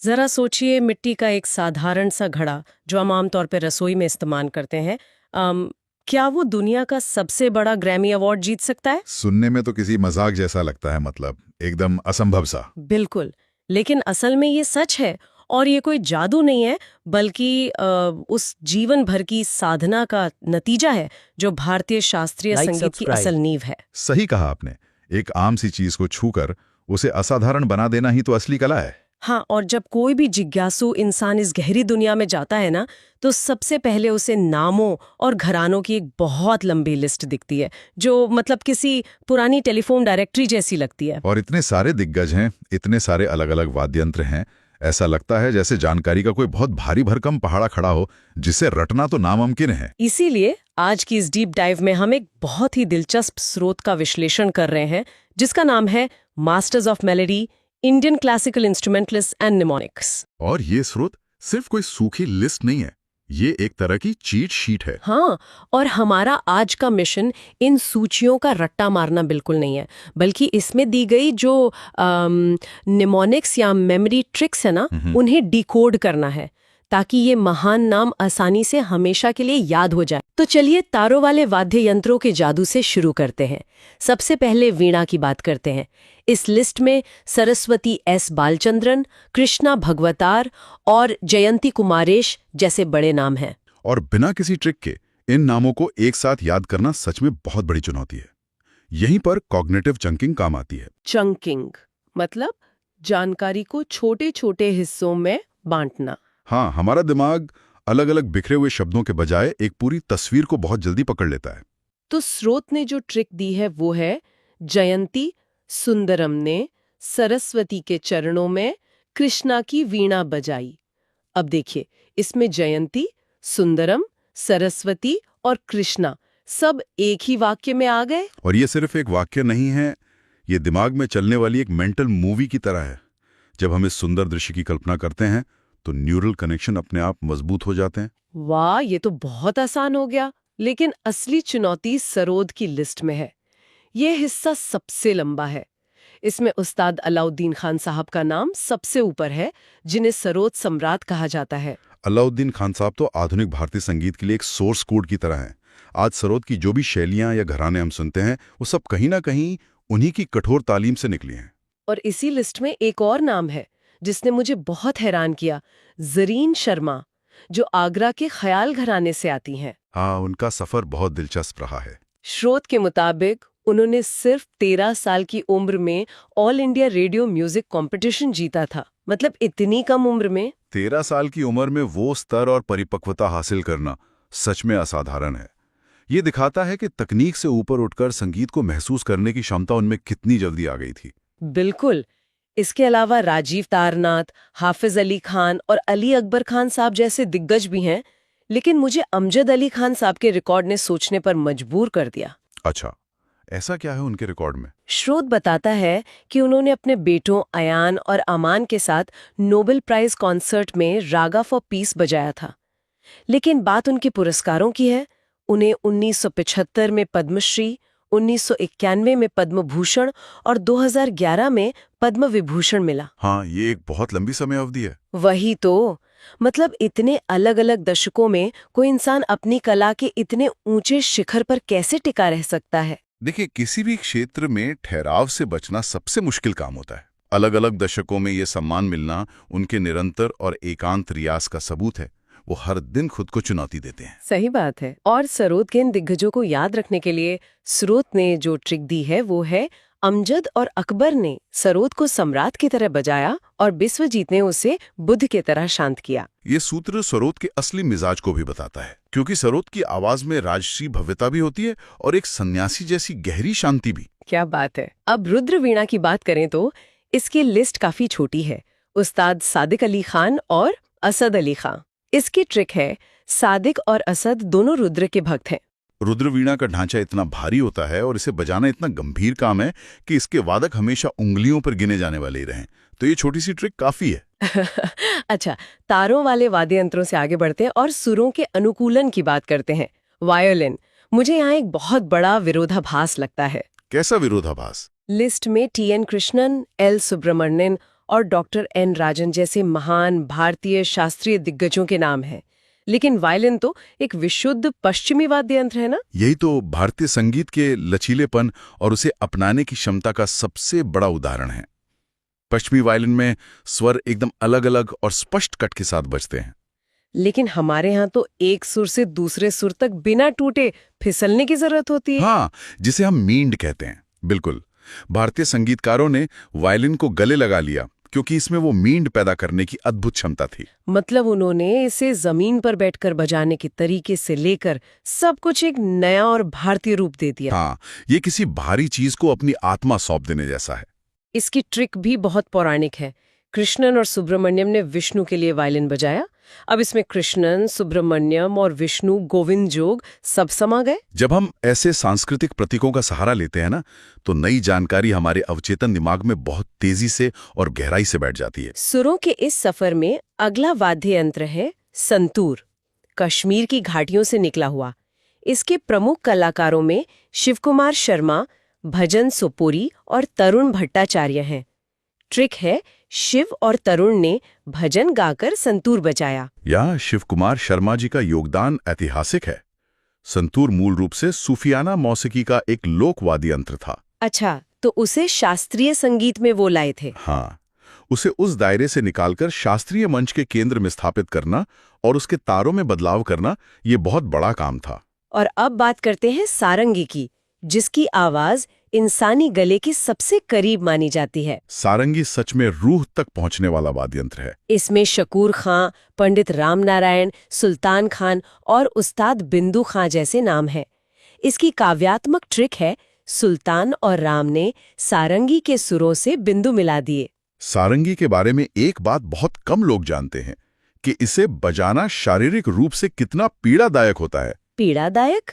जरा सोचिए, मिट्टी का एक साधारण सा घड़ा जो हम आमतौर पर रसोई में इस्तेमाल करते हैं, क्या वो दुनिया का सबसे बड़ा ग्रैमी अवार्ड जीत सकता है? सुनने में तो किसी मजाक जैसा लगता है, मतलब एकदम असंभव सा। बिल्कुल। लेकिन असल में ये सच है। और ये कोई जादू नहीं है, बल्कि उस जीवन भर की साधना का नतीजा है जो भारतीय शास्त्रीय Like, संगीत की subscribe. असल नींव है। सही कहा आपने। एक आम सी चीज को छूकर उसे असाधारण बना देना ही तो असली कला है। हाँ, और जब कोई भी जिज्ञासु इंसान इस गहरी दुनिया में जाता है ना, तो सबसे पहले उसे नामों और घरानों की एक बहुत लंबी लिस्ट दिखती है, जो मतलब किसी पुरानी टेलीफोन डायरेक्टरी जैसी लगती है। और इतने सारे दिग्गज हैं, इतने सारे अलग अलग वाद्य यंत्र हैं, ऐसा लगता है जैसे जानकारी का कोई बहुत भारी भरकम पहाड़ा खड़ा हो जिसे रटना तो नामुमकिन है। इसीलिए आज की इस डीप डाइव में हम एक बहुत ही दिलचस्प स्रोत का विश्लेषण कर रहे हैं, जिसका नाम है masters of melody, Indian classical instrumentalist and mnemonics. और ये स्रोत सिर्फ कोई सूखी लिस्ट नहीं है, ये एक तरह की चीट शीट है। हाँ, और हमारा आज का मिशन इन सूचियों का रट्टा मारना बिल्कुल नहीं है, बल्कि इसमें दी गई जो निमोनिक्स या मेमोरी ट्रिक्स है ना, उन्हें डिकोड करना है, ताकि ये महान नाम आसानी से हमेशा के लिए याद हो जाए। तो चलिए तारों वाले वाद्य यंत्रों के जादू से शुरू करते हैं। सबसे पहले वीणा की बात करते हैं। इस लिस्ट में सरस्वती एस बालचंद्रन, कृष्णा भगवतार और जयंती कुमारेश जैसे बड़े नाम हैं। और बिना किसी ट्रिक के इन नामों को एक साथ याद करना सच में बहुत बड़ी चुनौती है। यहीं पर कॉग्निटिव चंकिंग काम आती है। चंकिंग मतलब जानकारी को छोटे छोटे हिस्सों में बांटना। हाँ, हमारा दिमाग अलग अलग बिखरे हुए शब्दों के बजाय एक पूरी तस्वीर को बहुत जल्दी पकड़ लेता है। तो स्रोत ने जो ट्रिक दी है वो है, जयंती सुंदरम ने सरस्वती के चरणों में कृष्णा की वीणा बजाई। अब देखिए, इसमें जयंती, सुंदरम, सरस्वती और कृष्णा सब एक ही वाक्य में आ गए। और ये सिर्फ एक वाक्य नहीं है, ये दिमाग में चलने वाली एक मेंटल मूवी की तरह है। जब हम इस सुंदर दृश्य की कल्पना करते हैं तो न्यूरल कनेक्शन अपने आप मजबूत हो जाते हैं। वाह, ये तो बहुत आसान हो गया। लेकिन असली चुनौती सरोद की लिस्ट में है। ये हिस्सा सबसे लंबा है। इसमें उस्ताद अलाउद्दीन खान साहब का नाम सबसे ऊपर है, जिन्हें सरोद सम्राट कहा जाता है। अलाउद्दीन खान साहब तो आधुनिक भारतीय संगीत के लिए एक सोर्स कोड की तरह हैं। आज सरोद की जो भी शैलियां या घराने हम सुनते हैं, वो सब कहीं ना कहीं उन्हीं की कठोर तालीम से निकली हैं। और इसी लिस्ट में एक और नाम है जिसने मुझे बहुत हैरान किया, ज़रीन शर्मा, जो आगरा के ख्याल घराने से आती हैं। हाँ, उनका सफर बहुत दिलचस्प रहा है। स्रोत के मुताबिक उन्होंने सिर्फ 13 साल की उम्र में all India radio music competition जीता था। मतलब इतनी कम उम्र में 13 साल की उम्र में वो स्तर और परिपक्वता हासिल करना सच में असाधारण है। ये दिखाता है कि तकनीक से ऊपर उठकर संगीत को महसूस करने की क्षमता उनमें कितनी जल्दी आ गई थी। बिल्कुल। इसके अलावा राजीव तारनाथ, हाफिज अली खान और अली अकबर खान साहब जैसे दिग्गज भी हैं, लेकिन मुझे अमजद अली खान साहब के रिकॉर्ड ने सोचने पर मजबूर कर दिया। अच्छा, ऐसा क्या है उनके रिकॉर्ड में? स्रोत बताता है कि उन्होंने अपने बेटों अयान और अमान के साथ नोबेल प्राइज कॉन्सर्ट में रागा फॉर पीस बजाया था। लेकिन बात उनके पुरस्कारों की है। उन्हें 1975 में पद्मश्री, 1991 में पद्म भूषण और 2011 में पद्म विभूषण मिला। हाँ, ये एक बहुत लंबी समय अवधि है। वही तो, मतलब इतने अलग अलग दशकों में कोई इंसान अपनी कला के इतने ऊंचे शिखर पर कैसे टिका रह सकता है? देखिए, किसी भी क्षेत्र में ठहराव से बचना सबसे मुश्किल काम होता है। अलग अलग दशकों में ये सम्मान मिलना उनके निरंतर और एकांत रियाज का सबूत है। वो हर दिन खुद को चुनौती देते हैं। सही बात है। और सरोद के इन दिग्गजों को याद रखने के लिए स्रोत ने जो ट्रिक दी है वो है, अमजद और अकबर ने सरोद को सम्राट की तरह बजाया और बिस्वजीत ने उसे बुद्ध की तरह शांत किया। ये सूत्र सरोद के असली मिजाज को भी बताता है, क्योंकि सरोद की आवाज में राजसी भव्यता भी होती है और एक सन्यासी जैसी गहरी शांति भी। क्या बात है। अब रुद्र वीणा की बात करें तो इसकी लिस्ट काफी छोटी है। उस्ताद सादिक अली खान और असद अली खान। इसकी ट्रिक है, सादिक और असद दोनों रुद्र के भक्त हैं। रुद्र वीणा का ढांचा इतना भारी होता है और इसे बजाना इतना गंभीर काम है कि इसके वादक हमेशा उंगलियों पर गिने जाने वाले ही रहें। तो ये छोटी सी ट्रिक काफी है। अच्छा, तारों वाले वाद्य यंत्रों से आगे बढ़ते हैं और सुरों के अनुकूलन की बात करते हैं। वायोलिन। मुझे यहाँ एक बहुत बड़ा विरोधाभास लगता है। कैसा विरोधाभास? लिस्ट में टी.एन. कृष्णन, एल. सुब्रमण्यन और डॉक्टर एन राजन जैसे महान भारतीय शास्त्रीय दिग्गजों के नाम हैं। लेकिन वायलिन तो एक विशुद्ध पश्चिमी वाद्य यंत्र है ना। यही तो भारतीय संगीत के लचीलेपन और उसे अपनाने की क्षमता का सबसे बड़ा उदाहरण है। पश्चिमी वायलिन में स्वर एकदम अलग-अलग और स्पष्ट कट के साथ बजते हैं। लेकिन हमारे यहाँ तो एक सुर से दूसरे सुर तक बिना टूटे फिसलने की जरूरत होती है। हाँ, जिसे हम मींड कहते हैं। बिल्कुल, भारतीय संगीतकारों ने वायलिन को गले लगा लिया क्योंकि इसमें वो मींड पैदा करने की अद्भुत क्षमता थी। मतलब उन्होंने इसे जमीन पर बैठकर बजाने के तरीके से लेकर सब कुछ एक नया और भारतीय रूप दे दिया। हाँ, ये किसी भारी चीज को अपनी आत्मा सौंप देने जैसा है। इसकी ट्रिक भी बहुत पौराणिक है। कृष्णन और सुब्रमण्यम ने विष्णु के लिए वायलिन बजाया। अब इसमें कृष्णन, सुब्रमण्यम और विष्णु गोविंद जोग सब समा गए। जब हम ऐसे सांस्कृतिक प्रतीकों का सहारा लेते हैं ना, तो नई जानकारी हमारे अवचेतन दिमाग में बहुत तेजी से और गहराई से बैठ जाती है। सुरों के इस सफर में अगला वाद्य यंत्र है संतूर, कश्मीर की घाटियों से निकला हुआ। इसके प्रमुख कलाकारों में शिवकुमार शर्मा, भजन सोपोरी और तरुण भट्टाचार्य हैं। ट्रिक है, शिव और तरुण ने भजन गाकर संतूर बजाया। यहाँ शिवकुमार शर्मा जी का योगदान ऐतिहासिक है। संतूर मूल रूप से सूफियाना मौसीकी का एक लोक वाद्य यंत्र था। अच्छा, तो उसे शास्त्रीय संगीत में वो लाए थे। हाँ, उसे उस दायरे से निकालकर शास्त्रीय मंच के केंद्र में स्थापित करना और उसके तारों में बदलाव करना, ये बहुत बड़ा काम था। और अब बात करते हैं सारंगी की, जिसकी आवाज इंसानी गले के सबसे करीब मानी जाती है। सारंगी सच में रूह तक पहुंचने वाला वाद्य यंत्र है। इसमें शकूर खां, पंडित राम नारायण, सुल्तान खान और उस्ताद बिंदु खां जैसे नाम हैं। इसकी काव्यात्मक ट्रिक है, सुल्तान और राम ने सारंगी के सुरों से बिंदु मिला दिए। सारंगी के बारे में एक बात बहुत कम लोग जानते हैं कि इसे बजाना शारीरिक रूप से कितना पीड़ादायक होता है। पीड़ादायक?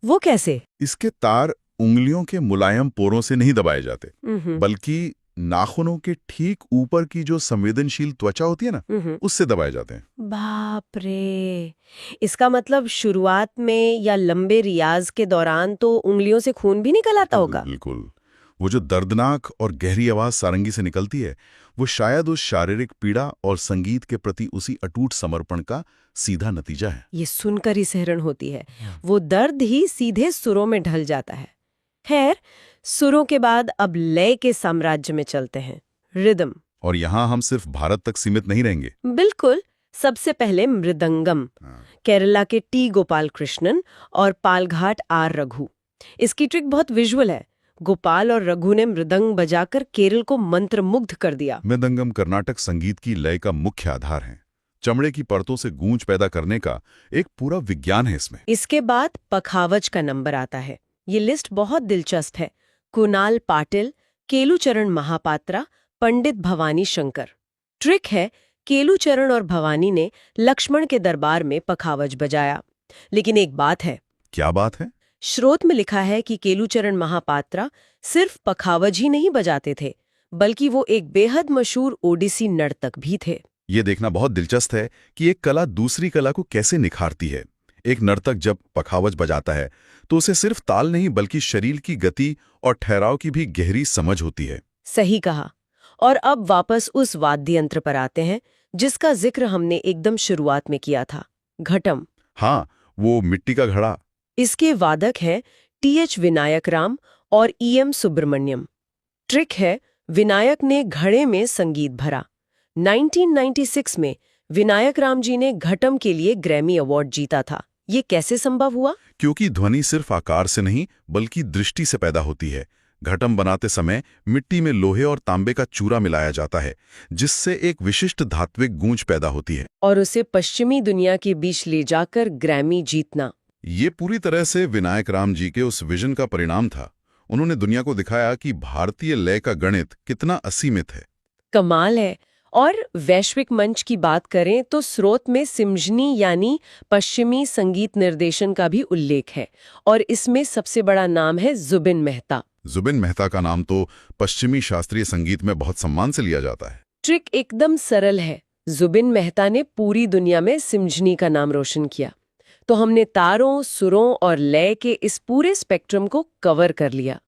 वो कैसे? इसके तार उंगलियों के मुलायम पोरों से नहीं दबाए जाते, बल्कि नाखूनों के ठीक ऊपर की जो संवेदनशील त्वचा होती है ना, उससे दबाए जाते हैं। बाप रे! इसका मतलब शुरुआत में या लंबे रियाज के दौरान तो उंगलियों से खून भी निकल आता होगा। बिल्कुल। वो जो दर्दनाक और गहरी आवाज सारंगी से निकलती है, वो शायद उस शारीरिक पीड़ा और संगीत के प्रति उसी अटूट समर्पण का सीधा नतीजा है। ये सुनकर ही सिहरन होती है। वो दर्द ही सीधे सुरों में ढल जाता है। खैर, सुरों के बाद अब लय के साम्राज्य में चलते हैं, रिदम। और यहाँ हम सिर्फ भारत तक सीमित नहीं रहेंगे। बिल्कुल। सबसे पहले मृदंगम, केरला के टी गोपाल कृष्णन और पालघाट आर रघु। इसकी ट्रिक बहुत विजुअल है। गोपाल और रघु ने मृदंग बजाकर केरल को मंत्रमुग्ध कर दिया। मृदंगम कर्नाटक संगीत की लय का मुख्य आधार है। चमड़े की परतों से गूंज पैदा करने का एक पूरा विज्ञान है इसमें। इसके बाद पखावज का नंबर आता है। ये लिस्ट बहुत दिलचस्प है। कुणाल पाटिल, केलुचरण महापात्रा, पंडित भवानी शंकर। ट्रिक है, केलुचरण और भवानी ने लक्ष्मण के दरबार में पखावज बजाया। लेकिन एक बात है। क्या बात है? स्रोत में लिखा है कि केलुचरण महापात्रा सिर्फ पखावज ही नहीं बजाते थे, बल्कि वो एक बेहद मशहूर ओडिसी नर्तक भी थे। ये देखना बहुत दिलचस्प है कि एक कला दूसरी कला को कैसे निखारती है। एक नर्तक जब पखावज बजाता है तो उसे सिर्फ ताल नहीं बल्कि शरीर की गति और ठहराव की भी गहरी समझ होती है। सही कहा। और अब वापस उस वाद्य यंत्र पर आते हैं जिसका जिक्र हमने एकदम शुरुआत में किया था, घटम। हाँ, वो मिट्टी का घड़ा। इसके वादक हैं टी.एच. विनायक राम और ई.एम. सुब्रमण्यम। ट्रिक है, विनायक ने घड़े में संगीत भरा। 1996 में विनायक राम जी ने घटम के लिए ग्रैमी अवार्ड जीता था। ये कैसे संभव हुआ? क्योंकि ध्वनि सिर्फ आकार से नहीं बल्कि दृष्टि से पैदा होती है। घटम बनाते समय मिट्टी में लोहे और तांबे का चूरा मिलाया जाता है, जिससे एक विशिष्ट धात्विक गूंज पैदा होती है। और उसे पश्चिमी दुनिया के बीच ले जाकर ग्रैमी जीतना। ये पूरी तरह से विनायक राम जी के उस विजन का परिणाम था। उन्होंने दुनिया को दिखाया कि भारतीय लय का गणित कितना असीमित है। कमाल है। और वैश्विक मंच की बात करें तो स्रोत में सिम्जनी यानी पश्चिमी संगीत निर्देशन का भी उल्लेख है, और इसमें सबसे बड़ा नाम है जुबिन मेहता। जुबिन मेहता का नाम तो पश्चिमी शास्त्रीय संगीत में बहुत सम्मान से लिया जाता है। ट्रिक एकदम सरल है। जुबिन मेहता ने पूरी दुनिया में सिम्जनी का नाम रोशन किया। तो हमने तारों, सुरों और लय के इस पूरे स्पेक्ट्रम को कवर कर लिया।